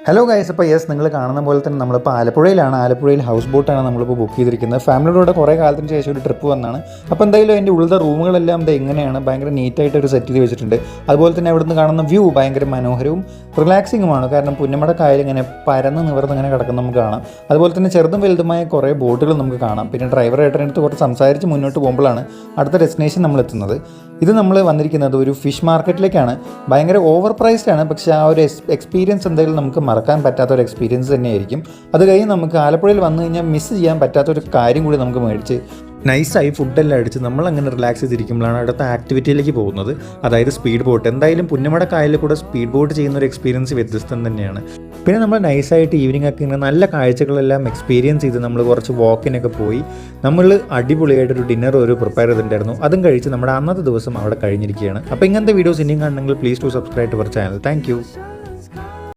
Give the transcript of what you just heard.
Hello guys, അപ്പോൾ yes നിങ്ങൾ കാണുന്ന പോലെ തന്നെ നമ്മളിപ്പോൾ ആലപ്പുഴയിൽ ഹൗസ് ബോട്ടാണ് നമ്മളിപ്പോൾ ബുക്ക് ചെയ്തിരിക്കുന്നത്. ഫാമിലിയോടെ കുറേ കാലത്തിന് ശേഷം ഒരു ട്രിപ്പ് വന്നാണ്. അപ്പോൾ എന്തായാലും അതിൻ്റെ ഉള്ളിലെ റൂമുകളെല്ലാം എങ്ങനെയാണ് ഭയങ്കര നീറ്റായിട്ട് ഒരു സെറ്റ് ചെയ്ത് വെച്ചിട്ടുണ്ട്. അതുപോലെ തന്നെ അവിടെ നിന്ന് കാണുന്ന വ്യൂ ഭയങ്കര മനോഹരവും റിലാക്സിങ്ങുമാണ്. കാരണം പുന്നമട കായൽ ഇങ്ങനെ പരന്ന് നിവർന്ന് ഇങ്ങനെ കിടക്കുന്ന നമുക്ക് കാണാം. അതുപോലെ തന്നെ ചെറുതും വലുതുമായ കുറേ ബോട്ടുകൾ നമുക്ക് കാണാം. പിന്നെ ഡ്രൈവർ ഏട്ടനടുത്ത് കുറച്ച് സംസാരിച്ച് മുന്നോട്ട് പോകുമ്പോഴാണ് അടുത്ത ഡെസ്റ്റിനേഷൻ നമ്മൾ എത്തുന്നത്. ഇത് നമ്മൾ വന്നിരിക്കുന്നത് ഒരു ഫിഷ് മാർക്കറ്റിലേക്കാണ്. ഭയങ്കര ഓവർ പ്രൈസ്ഡ് ആണ്, പക്ഷേ ആ ഒരു എക്സ്പീരിയൻസ് എന്തായാലും നമുക്ക് മറക്കാൻ പറ്റാത്തൊരു എക്സ്പീരിയൻസ് തന്നെയായിരിക്കും. അത് കഴിഞ്ഞ് നമുക്ക് ആലപ്പുഴയിൽ വന്നു കഴിഞ്ഞാൽ മിസ് ചെയ്യാൻ പറ്റാത്തൊരു കാര്യം കൂടി നമുക്ക് മേടിച്ച് നൈസായി ഫുഡെല്ലാം അടിച്ച് നമ്മളങ്ങനെ റിലാക്സ് ചെയ്തിരിക്കുമ്പോഴാണ് അടുത്ത ആക്ടിവിറ്റിയിലേക്ക് പോകുന്നത്, അതായത് സ്പീഡ് ബോട്ട്. എന്തായാലും പുന്നമട കായലിൽ കൂടെ സ്പീഡ് ബോട്ട് ചെയ്യുന്ന ഒരു എക്സ്പീരിയൻസ് വ്യത്യസ്തം തന്നെയാണ്. പിന്നെ നമ്മൾ നൈസായിട്ട് ഈവനിങ് ഒക്കെ ഇങ്ങനെ നല്ല കാഴ്ചകളെല്ലാം എക്സ്പീരിയൻസ് ചെയ്ത് നമ്മൾ കുറച്ച് വാക്കിനൊക്കെ പോയി നമ്മൾ അടിപൊളിയായിട്ടൊരു ഡിന്നർ പ്രിപ്പയർ ചെയ്തിട്ടുണ്ടായിരുന്നു. അതും കഴിച്ച് നമ്മുടെ അന്നത്തെ ദിവസം അവിടെ കഴിഞ്ഞിരിക്കുകയാണ്. അപ്പോൾ ഇങ്ങനത്തെ വീഡിയോസ് ഇനിയും കാണണമെങ്കിൽ please to subscribe to our channel. Thank